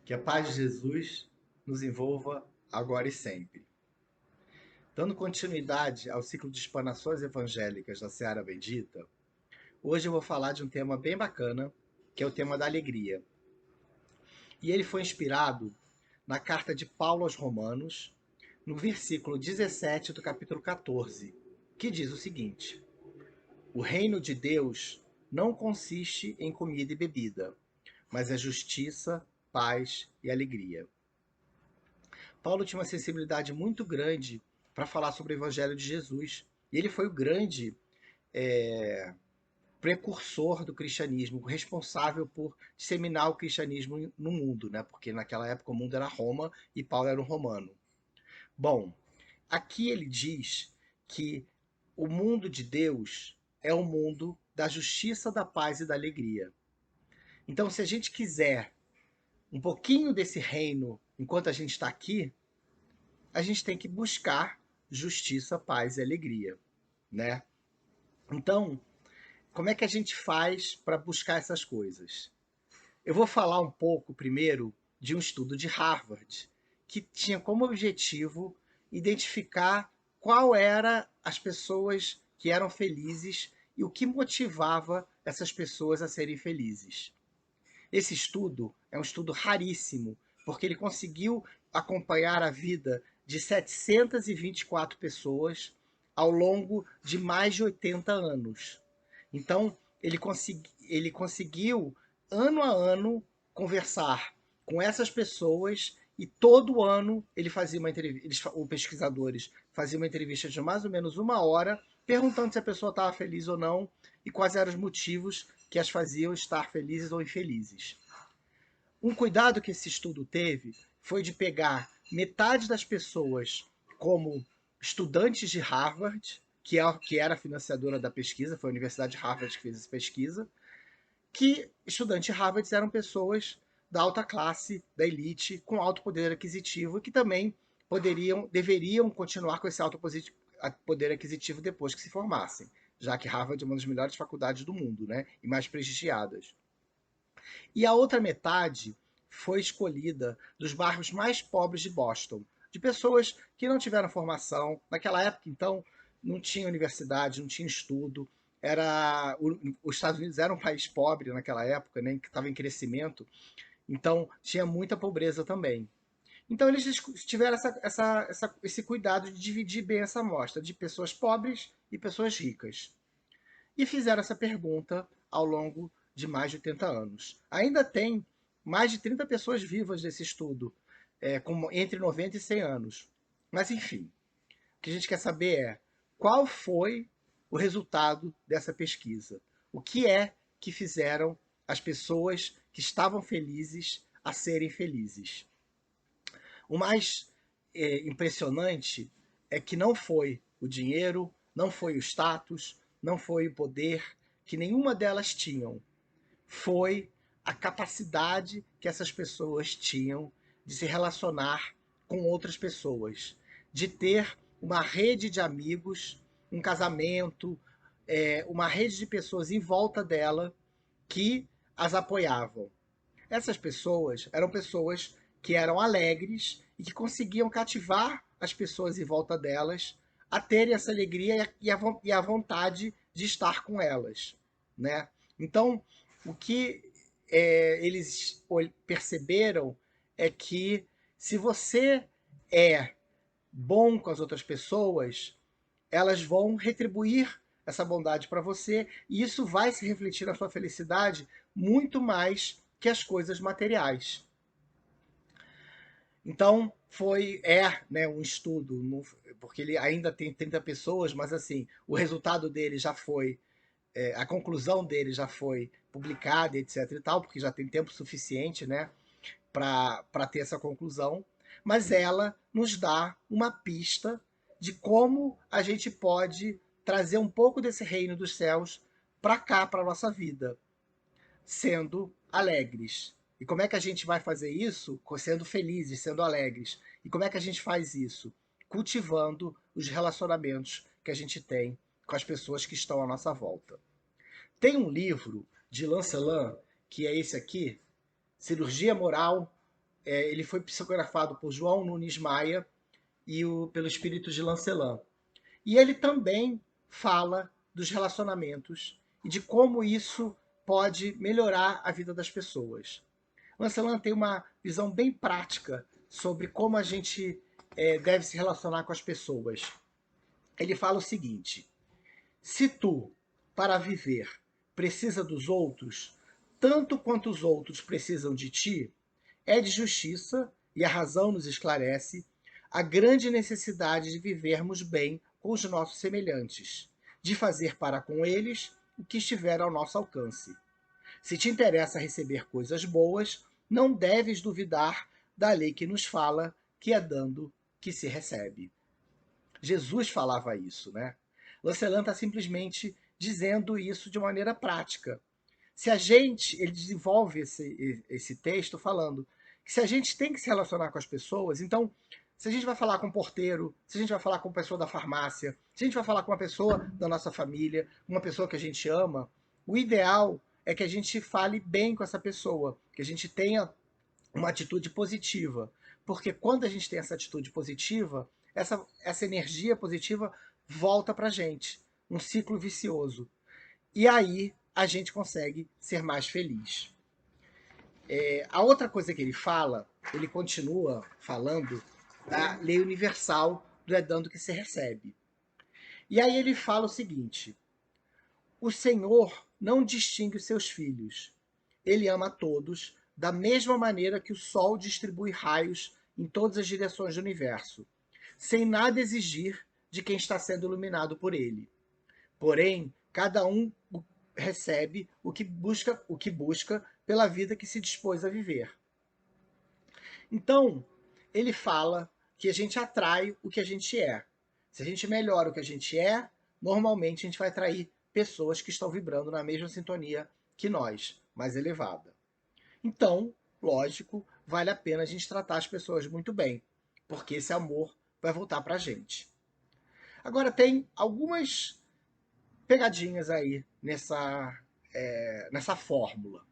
Que a paz de Jesus nos envolva agora e sempre. Dando continuidade ao ciclo de explanações evangélicas da Seara Bendita, hoje eu vou falar de um tema bem bacana, que é o tema da alegria. E ele foi inspirado na carta de Paulo aos Romanos, no versículo 17 do capítulo 14, que diz o seguinte: O reino de Deus não consiste em comida e bebida, mas é justiça, paz e alegria. Paulo tinha uma sensibilidade muito grande para falar sobre o Evangelho de Jesus. E ele foi o grande é, precursor do cristianismo, responsável por disseminar o cristianismo no mundo, né? Porque naquela época o mundo era Roma e Paulo era um romano. Bom, aqui ele diz que o mundo de Deus é o mundo da justiça, da paz e da alegria. Então, se a gente quiser um pouquinho desse reino enquanto a gente está aqui, a gente tem que buscar justiça, paz e alegria, né? Então, como é que a gente faz para buscar essas coisas? Eu vou falar um pouco primeiro de um estudo de Harvard que tinha como objetivo identificar qual era as pessoas que eram felizes e o que motivava essas pessoas a serem felizes. Esse estudo é um estudo raríssimo, porque ele conseguiu acompanhar a vida de 724 pessoas ao longo de mais de 80 anos. Então, ele conseguiu, ano a ano, conversar com essas pessoas e todo ano ele fazia uma entrevista, os pesquisadores faziam uma entrevista de mais ou menos uma hora, perguntando se a pessoa estava feliz ou não e quais eram os motivos que as faziam estar felizes ou infelizes. Um cuidado que esse estudo teve foi de pegar metade das pessoas como estudantes de Harvard, que era a financiadora da pesquisa, foi a Universidade de Harvard que fez essa pesquisa, que estudantes de Harvard eram pessoas da alta classe, da elite, com alto poder aquisitivo, que também deveriam continuar com esse alto poder aquisitivo depois que se formassem, já que Harvard é uma das melhores faculdades do mundo, né, e mais prestigiadas. E a outra metade foi escolhida dos bairros mais pobres de Boston, de pessoas que não tiveram formação. Naquela época, então, não tinha universidade, não tinha estudo. Os Estados Unidos era um país pobre naquela época, né, que estava em crescimento, então tinha muita pobreza também. Então eles tiveram esse cuidado de dividir bem essa amostra de pessoas pobres e pessoas ricas. E fizeram essa pergunta ao longo de mais de 80 anos. Ainda tem mais de 30 pessoas vivas desse estudo, entre 90 e 100 anos. Mas, enfim, o que a gente quer saber é qual foi o resultado dessa pesquisa. O que é que fizeram as pessoas que estavam felizes a serem felizes? O mais impressionante é que não foi o dinheiro, não foi o status, não foi o poder, que nenhuma delas tinham. Foi a capacidade que essas pessoas tinham de se relacionar com outras pessoas, de ter uma rede de amigos, um casamento, uma rede de pessoas em volta dela que as apoiavam. Essas pessoas eram pessoas que eram alegres e que conseguiam cativar as pessoas em volta delas a terem essa alegria e a vontade de estar com elas, né? Então, o que eles perceberam é que se você é bom com as outras pessoas, elas vão retribuir essa bondade para você e isso vai se refletir na sua felicidade muito mais que as coisas materiais. Então, né, um estudo, porque ele ainda tem 30 pessoas, mas assim, o resultado dele já foi, a conclusão dele já foi publicada, etc e tal, porque já tem tempo suficiente, né, para ter essa conclusão, mas ela nos dá uma pista de como a gente pode trazer um pouco desse reino dos céus para cá, para a nossa vida, sendo alegres. E como é que a gente vai fazer isso? Sendo felizes, sendo alegres. E como é que a gente faz isso? Cultivando os relacionamentos que a gente tem com as pessoas que estão à nossa volta. Tem um livro de Lancelin, que é esse aqui, Cirurgia Moral ele foi psicografado por João Nunes Maia e pelo espírito de Lancelin. E ele também fala dos relacionamentos e de como isso pode melhorar a vida das pessoas. Lancelin tem uma visão bem prática sobre como a gente deve se relacionar com as pessoas. Ele fala o seguinte: se tu, para viver, precisa dos outros, tanto quanto os outros precisam de ti, é de justiça, e a razão nos esclarece, a grande necessidade de vivermos bem com os nossos semelhantes, de fazer para com eles o que estiver ao nosso alcance. Se te interessa receber coisas boas, não deves duvidar da lei que nos fala que é dando que se recebe. Jesus falava isso, né? Lancelin está simplesmente dizendo isso de maneira prática. Se a gente, ele desenvolve esse texto falando que se a gente tem que se relacionar com as pessoas, então, se a gente vai falar com o porteiro, se a gente vai falar com uma pessoa da farmácia, se a gente vai falar com uma pessoa da nossa família, uma pessoa que a gente ama, o ideal é que a gente fale bem com essa pessoa, que a gente tenha uma atitude positiva. Porque quando a gente tem essa atitude positiva, essa energia positiva volta pra gente. Um ciclo vicioso. E aí a gente consegue ser mais feliz. A outra coisa que ele fala, ele continua falando da lei universal do é dando que se recebe. E aí ele fala o seguinte: o Senhor não distingue os seus filhos. Ele ama a todos, da mesma maneira que o Sol distribui raios em todas as direções do universo, sem nada exigir de quem está sendo iluminado por ele. Porém, cada um recebe o que busca pela vida que se dispôs a viver. Então, ele fala que a gente atrai o que a gente é. Se a gente melhora o que a gente é, normalmente a gente vai atrair pessoas que estão vibrando na mesma sintonia que nós, mais elevada. Então, lógico, vale a pena a gente tratar as pessoas muito bem, porque esse amor vai voltar pra gente. Agora, tem algumas pegadinhas aí nessa fórmula.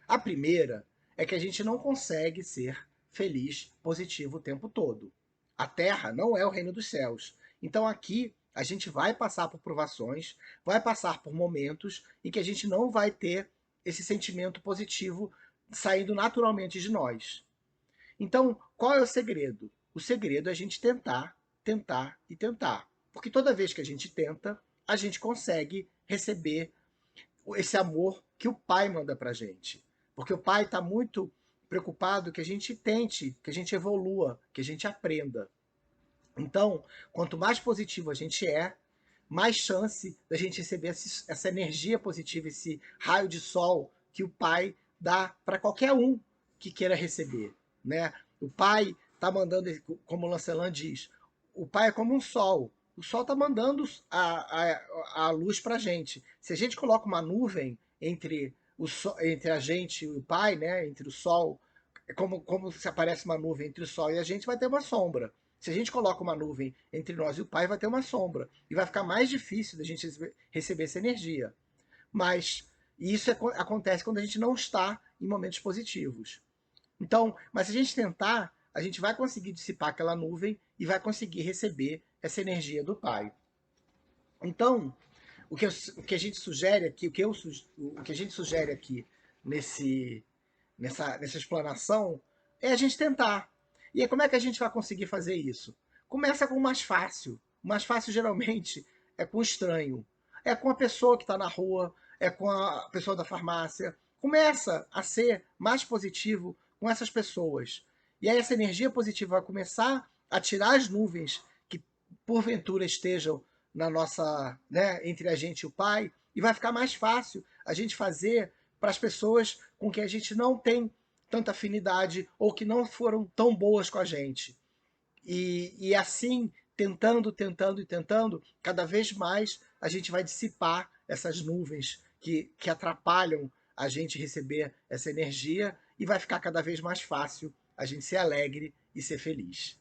A primeira é que a gente não consegue ser feliz, positivo o tempo todo. A Terra não é o reino dos céus. Então aqui a gente vai passar por provações, vai passar por momentos em que a gente não vai ter esse sentimento positivo saindo naturalmente de nós. Então, qual é o segredo? O segredo é a gente tentar, tentar e tentar. Porque toda vez que a gente tenta, a gente consegue receber esse amor que o pai manda pra gente. Porque o pai está muito preocupado que a gente tente, que a gente evolua, que a gente aprenda. Então, quanto mais positivo a gente é, mais chance da gente receber essa energia positiva, esse raio de sol que o pai dá para qualquer um que queira receber, né? O pai está mandando, como o Lancelin diz, o pai é como um sol. O sol está mandando a luz para a gente. Se a gente coloca uma nuvem entre a gente e o pai, né? Entre o sol, é como se aparece uma nuvem entre o sol e a gente, vai ter uma sombra. Se a gente coloca uma nuvem entre nós e o pai, vai ter uma sombra. E vai ficar mais difícil da gente receber essa energia. Mas isso acontece quando a gente não está em momentos positivos. Então, mas se a gente tentar, a gente vai conseguir dissipar aquela nuvem e vai conseguir receber essa energia do pai. Então, o que a gente sugere aqui, o que a gente sugere aqui nessa explanação é a gente tentar. E aí, como é que a gente vai conseguir fazer isso? Começa com o mais fácil. O mais fácil, geralmente, é com o estranho. É com a pessoa que está na rua, é com a pessoa da farmácia. Começa a ser mais positivo com essas pessoas. E aí essa energia positiva vai começar a tirar as nuvens que porventura estejam na nossa, né, entre a gente e o pai, e vai ficar mais fácil a gente fazer para as pessoas com que a gente não tem tanta afinidade ou que não foram tão boas com a gente. E assim, tentando, tentando e tentando, cada vez mais a gente vai dissipar essas nuvens que atrapalham a gente receber essa energia e vai ficar cada vez mais fácil a gente ser alegre e ser feliz.